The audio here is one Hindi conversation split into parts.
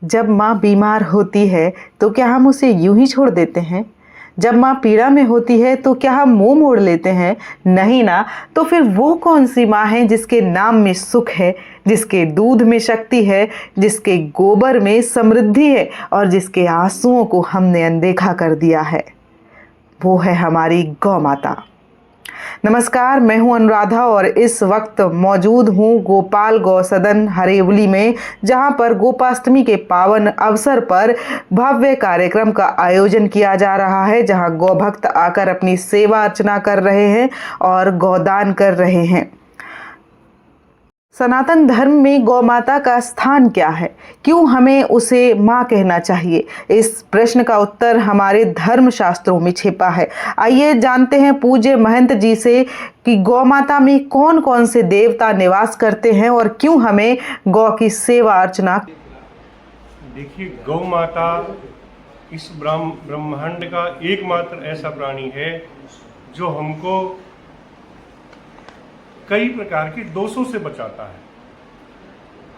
जब माँ बीमार होती है तो क्या हम उसे यूं ही छोड़ देते हैं? जब माँ पीड़ा में होती है तो क्या हम मुंह मोड़ लेते हैं? नहीं ना। तो फिर वो कौन सी माँ है जिसके नाम में सुख है, जिसके दूध में शक्ति है, जिसके गोबर में समृद्धि है और जिसके आंसुओं को हमने अनदेखा कर दिया है? वो है हमारी गौ माता। नमस्कार, मैं हूं अनुराधा और इस वक्त मौजूद हूं गोपाल गौ सदन हरेवली में, जहां पर गोपाष्टमी के पावन अवसर पर भव्य कार्यक्रम का आयोजन किया जा रहा है, जहां गौ भक्त आकर अपनी सेवा अर्चना कर रहे हैं और गौदान कर रहे हैं। सनातन धर्म में गौ माता का स्थान क्या है? क्यों हमें उसे माँ कहना चाहिए? इस प्रश्न का उत्तर हमारे धर्म शास्त्रों में छिपा है। आइए जानते हैं पूज्य महंत जी से कि गौ माता में कौन कौन से देवता निवास करते हैं और क्यों हमें गौ की सेवा अर्चना। देखिए, गौ माता इस ब्रह्मांड का एकमात्र ऐसा प्राणी है जो हमको कई प्रकार के दोषों से बचाता है।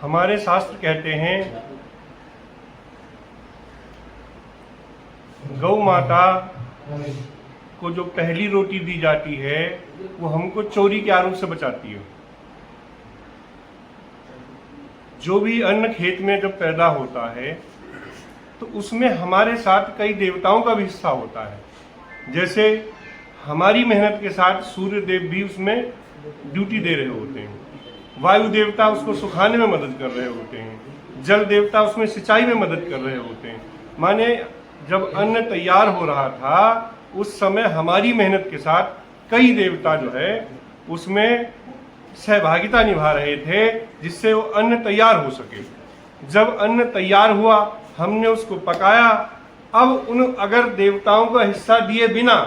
हमारे शास्त्र कहते हैं गौ माता को जो पहली रोटी दी जाती है वो हमको चोरी के आरोप से बचाती है। जो भी अन्न खेत में जब पैदा होता है तो उसमें हमारे साथ कई देवताओं का भी हिस्सा होता है। जैसे हमारी मेहनत के साथ सूर्य देव भी उसमें ड्यूटी दे रहे होते हैं, वायु देवता उसको सुखाने में मदद कर रहे होते हैं, जल देवता उसमें सिंचाई में मदद कर रहे होते हैं। माने जब अन्न तैयार हो रहा था उस समय हमारी मेहनत के साथ कई देवता जो है उसमें सहभागिता निभा रहे थे जिससे वो अन्न तैयार हो सके। जब अन्न तैयार हुआ हमने उसको पकाया। अब उन अगर देवताओं का हिस्सा दिए बिना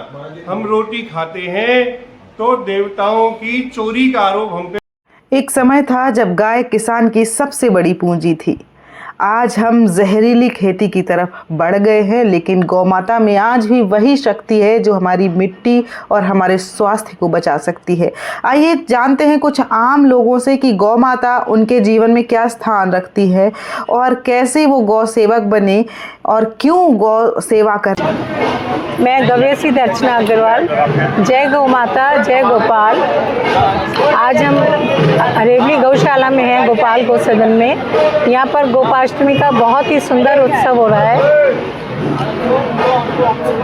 हम रोटी खाते हैं तो देवताओं की चोरी का आरोप हम पे। एक समय था जब गाय किसान की सबसे बड़ी पूंजी थी। आज हम जहरीली खेती की तरफ बढ़ गए हैं, लेकिन गौ माता में आज भी वही शक्ति है जो हमारी मिट्टी और हमारे स्वास्थ्य को बचा सकती है। आइए जानते हैं कुछ आम लोगों से कि गौ माता उनके जीवन में क्या स्थान रखती है और कैसे वो गौ सेवक बने और क्यों गौ सेवा कर। मैं गवेशी दर्शना अग्रवाल। जय गौ माता, जय गोपाल। आज हम हरेवली गौशाला में हैं, गोपाल गौ सदन में। यहाँ पर गोपाष्टमी का बहुत ही सुंदर उत्सव हो रहा है।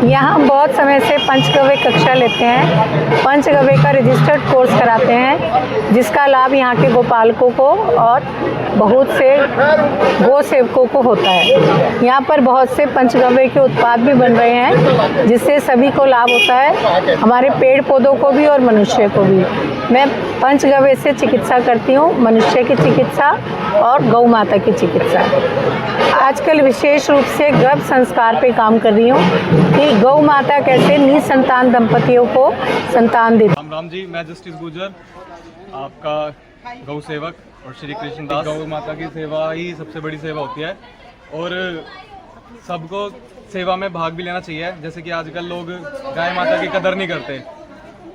यहाँ हम बहुत समय से पंचगव्य कक्षा लेते हैं, पंचगव्य का रजिस्टर्ड कोर्स कराते हैं, जिसका लाभ यहाँ के गोपालकों को और बहुत से गौ सेवकों को होता है। यहाँ पर बहुत से पंचगव्य के उत्पाद भी बन रहे हैं जिससे सभी को लाभ होता है, हमारे पेड़ पौधों को भी और मनुष्य को भी। मैं पंचगव्य से चिकित्सा करती हूँ, मनुष्य की चिकित्सा और गौ माता की चिकित्सा। आजकल विशेष रूप से गर्भ संस्कार पे काम कर रही हूँ कि गौ माता कैसे निसंतान दंपतियों को संतान देती। राम जी, मैं जस्टिस गुजर, आपका गौ सेवक और श्री कृष्ण दास। गौ माता की सेवा ही सबसे बड़ी सेवा होती है और सबको सेवा में भाग भी लेना चाहिए। जैसे कि आजकल लोग गाय माता की कदर नहीं करते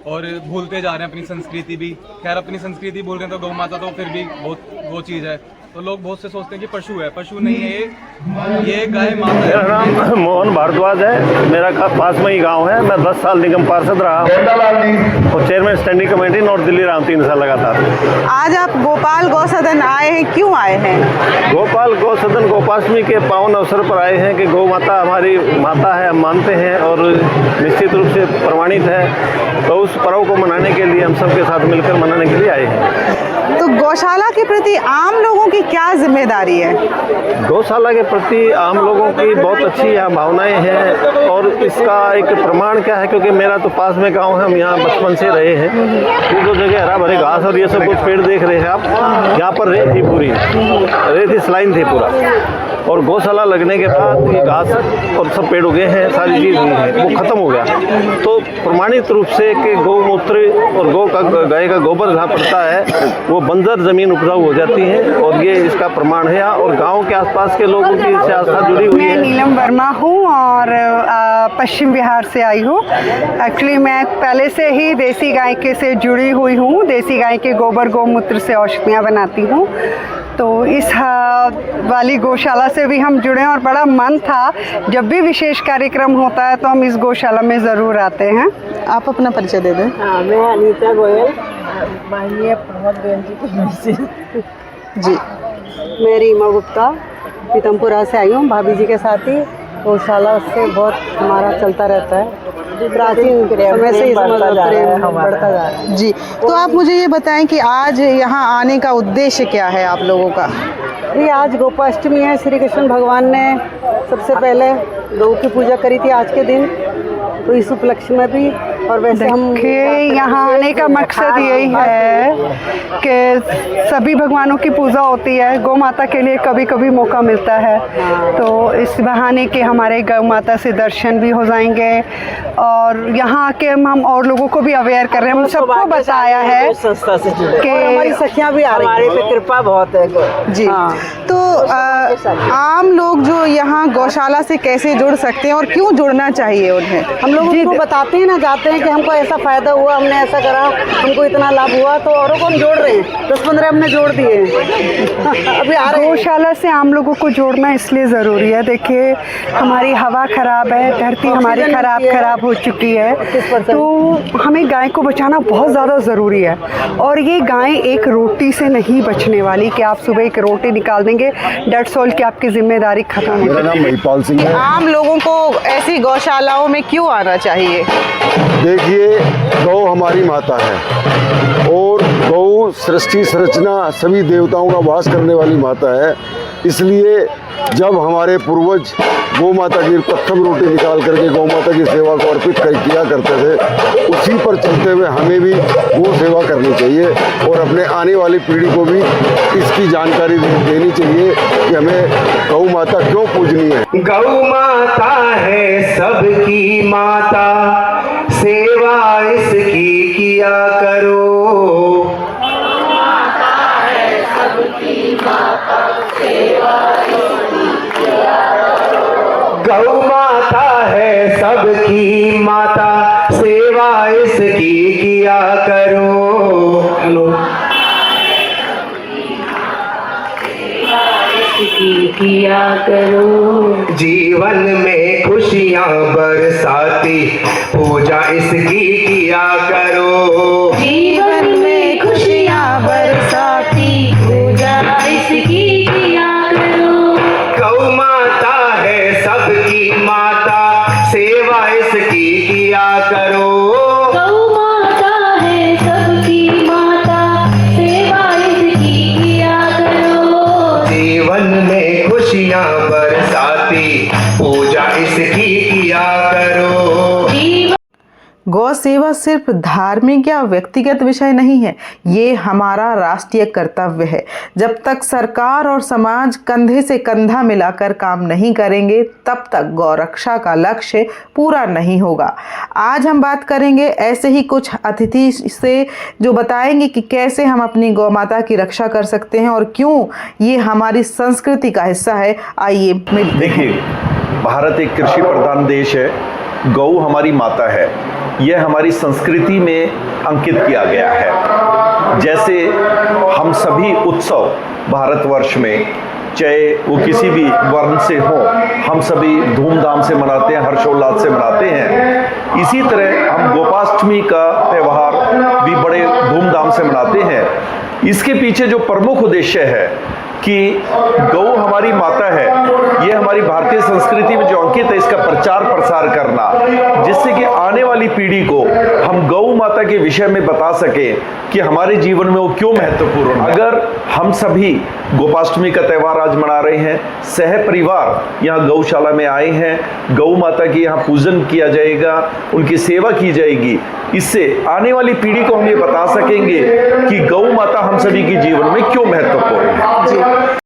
और भूलते जा रहे हैं अपनी संस्कृति भी। खैर, अपनी संस्कृति भूल रहे हैं तो गौ माता तो फिर भी बहुत वो चीज़ है। तो लोग बहुत से सोचते हैं कि पशु है, पशु नहीं है, ये गाय माता है। मेरा नाम मोहन भारद्वाज है। मेरा पास में ही गांव है। मैं 10 साल निगम पार्षद रहा और chairman standing committee north Delhi रहा 3 साल लगातार। आज आप गोपाल गौ सदन आए हैं, क्यों आए हैं? गोपाल गौ सदन गोपाष्टमी के पावन अवसर पर आए हैं कि गौ माता हमारी माता है, हम मानते हैं और निश्चित रूप से प्रमाणित है। तो उस पर्व को मनाने के लिए हम सबके साथ मिलकर मनाने के लिए आए हैं। तो गौशाला के प्रति आम लोगों की क्या जिम्मेदारी है? गौशाला के प्रति आम लोगों की बहुत अच्छी यहाँ भावनाएं हैं और इसका एक प्रमाण क्या है, क्योंकि मेरा तो पास में गांव है, हम यहाँ बचपन से रहे हैं। ये जो जगह हरा भरे घास और ये सब कुछ पेड़ देख रहे हैं आप, यहाँ पर रेत थी, पूरी रेत ही स्लाइन थी पूरा। और गौशाला लगने के बाद ये घास और सब पेड़ उगे हैं, सारी चीज़ हुई है, वो ख़त्म हो गया। तो प्रमाणित रूप से कि गौमूत्र और गाय का गोबर जहाँ पड़ता है वो बंजर ज़मीन उपजाऊ हो जाती है, और ये इसका प्रमाण है। और गाँव के आसपास के लोगों की इससे आस्था जुड़ी हुई मैं है। नीलम वर्मा हूँ और पश्चिम बिहार से आई हूँ। एक्चुअली मैं पहले से ही देसी गाय के से जुड़ी हुई हूँ। देसी गाय के गोबर गौमूत्र से औषधियाँ बनाती हूँ। तो इस वाली गौशाला से भी हम जुड़े हैं और बड़ा मन था, जब भी विशेष कार्यक्रम होता है तो हम इस गौशाला में ज़रूर आते हैं। आप अपना परिचय दे दें। हाँ, मैं अनीता गोयल, माननीय प्रमोद गोयल जी की मिसेज। जी, मैं रीमा गुप्ता पीतमपुरा से आई हूँ, भाभी जी के साथ ही। गौशाला से बहुत हमारा चलता रहता है, प्राचीन समय से इसमें बढ़ता जा रहा है। जी। तो आप मुझे ये बताएं कि आज यहाँ आने का उद्देश्य क्या है आप लोगों का? ये आज गोपाष्टमी है। श्री कृष्ण भगवान ने सबसे पहले गौ की पूजा करी थी आज के दिन, तो इस उपलक्ष्य में भी। और वैसे हम यहाँ आने का मकसद यही है कि सभी भगवानों की पूजा होती है, गौ माता के लिए कभी कभी मौका मिलता है, तो इस बहाने के हमारे गौ माता से दर्शन भी हो जाएंगे। और यहाँ आके हम और लोगों को भी अवेयर कर रहे हैं। हम सबको बताया है संस्था से जुड़े कि हमारी सखियाँ भी आ रही हैं। हमारे पे कृपा बहुत है जी। तो आम लोग जो यहाँ गौशाला से कैसे जुड़ सकते हैं और क्यों जुड़ना चाहिए उन्हें? हम लोग उनको बताते हैं ना, जाते हैं कि हमको ऐसा फ़ायदा हुआ, हमने ऐसा करा, हमको इतना लाभ हुआ, तो औरों को हम जोड़ रहे हैं। 10-15 हमने जोड़ दिए हैं। अभी आ रहे हैं। गौशाला से आम लोगों को जोड़ना इसलिए ज़रूरी है। देखिए, हमारी हवा ख़राब है, धरती हमारी खराब हो चुकी है, तो हमें गाय को बचाना बहुत ज़्यादा ज़रूरी है। और ये गाय एक रोटी से नहीं बचने वाली कि आप सुबह एक रोटी निकाल देंगे, डेट्स ऑल की आपकी जिम्मेदारी खत्म हो। मेरा नाम महिपाल सिंह है। आम लोगों को ऐसी गौशालाओं में क्यों आना चाहिए? देखिए, गौ हमारी माता है और गौ सृष्टि संरचना सभी देवताओं का वास करने वाली माता है। इसलिए जब हमारे पूर्वज गौ माता की प्रथम रोटी निकाल करके गौ माता की सेवा को अर्पित किया करते थे, उसी पर चलते हुए हमें भी गौ सेवा करनी चाहिए और अपने आने वाली पीढ़ी को भी इसकी जानकारी देनी चाहिए कि हमें गौ माता क्यों पूजनी है। गौ माता है सबकी माता, सेवा इसकी किया करो। गौ माता है सबकी माता, सेवा इसकी किया करो। हेलो, किया करो। जीवन में खुशियाँ बरसाती, पूजा इसकी किया करो। जीवन में खुशियाँ बरसाती, पूजा इसकी किया करो। गौ माता है सबकी माता, सेवा इसकी किया करो। गौ माता है सबकी माता, सेवा इसकी किया करो। जीवन में खुशियाँ बरसाती, पूजा इसकी किया करो। गौ सेवा सिर्फ धार्मिक या व्यक्तिगत विषय नहीं है, ये हमारा राष्ट्रीय कर्तव्य है। जब तक सरकार और समाज कंधे से कंधा मिलाकर काम नहीं करेंगे, तब तक गौ रक्षा का लक्ष्य पूरा नहीं होगा। आज हम बात करेंगे ऐसे ही कुछ अतिथि से जो बताएंगे कि कैसे हम अपनी गौ माता की रक्षा कर सकते हैं और क्यों ये हमारी संस्कृति का हिस्सा है। आइए मिलते हैं। देखिए, भारत एक कृषि प्रधान देश है। गौ हमारी माता है, यह हमारी संस्कृति में अंकित किया गया है। जैसे हम सभी उत्सव भारतवर्ष में, चाहे वो किसी भी वर्ण से हो, हम सभी धूमधाम से मनाते हैं, हर्षोल्लास से मनाते हैं। इसी तरह हम गोपाष्टमी का त्यौहार भी बड़े धूमधाम से मनाते हैं। इसके पीछे जो प्रमुख उद्देश्य है कि गौ हमारी माता है, ये हमारी भारतीय संस्कृति में जो अंकित है, इसका प्रचार प्रसार करना, जिससे कि आने वाली पीढ़ी को हम गौ माता के विषय में बता सकें कि हमारे जीवन में वो क्यों महत्वपूर्ण है। अगर हम सभी गोपाष्टमी का त्यौहार आज मना रहे हैं, सह परिवार यहाँ गौशाला में आए हैं, गौ माता की यहाँ पूजन किया जाएगा, उनकी सेवा की जाएगी, इससे आने वाली पीढ़ी को हम ये बता सकेंगे कि गौ माता हम सभी के जीवन में क्यों महत्वपूर्ण है।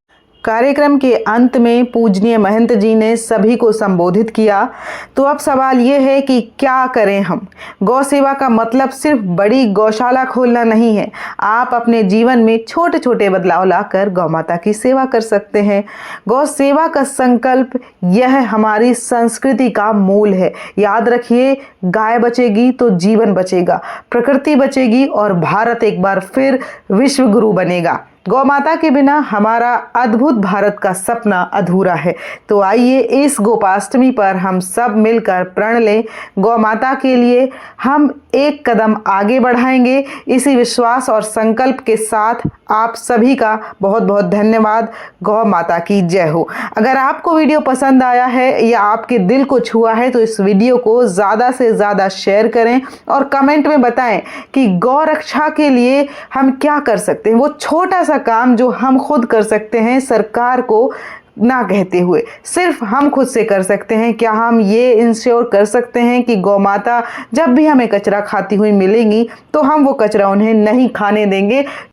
कार्यक्रम के अंत में पूजनीय महंत जी ने सभी को संबोधित किया। तो अब सवाल ये है कि क्या करें हम। गौ सेवा का मतलब सिर्फ बड़ी गौशाला खोलना नहीं है। आप अपने जीवन में छोटे छोटे बदलाव लाकर गौ माता की सेवा कर सकते हैं। गौ सेवा का संकल्प यह हमारी संस्कृति का मूल है। याद रखिए, गाय बचेगी तो जीवन बचेगा, प्रकृति बचेगी और भारत एक बार फिर विश्व गुरु बनेगा। गौ माता के बिना हमारा अद्भुत भारत का सपना अधूरा है। तो आइए इस गोपाष्टमी पर हम सब मिलकर प्रण लें। गौ माता के लिए हम एक कदम आगे बढ़ाएंगे। इसी विश्वास और संकल्प के साथ आप सभी का बहुत बहुत धन्यवाद। गौ माता की जय हो। अगर आपको वीडियो पसंद आया है या आपके दिल को छुआ है तो इस वीडियो को ज़्यादा से ज़्यादा शेयर करें और कमेंट में बताएं कि गौ रक्षा के लिए हम क्या कर सकते हैं। वो छोटा सा काम जो हम खुद कर सकते हैं, सरकार को ना कहते हुए सिर्फ हम खुद से कर सकते हैं। क्या हम ये इंश्योर कर सकते हैं कि गौ माता जब भी हमें कचरा खाती हुई मिलेंगी तो हम वो कचरा उन्हें नहीं खाने देंगे।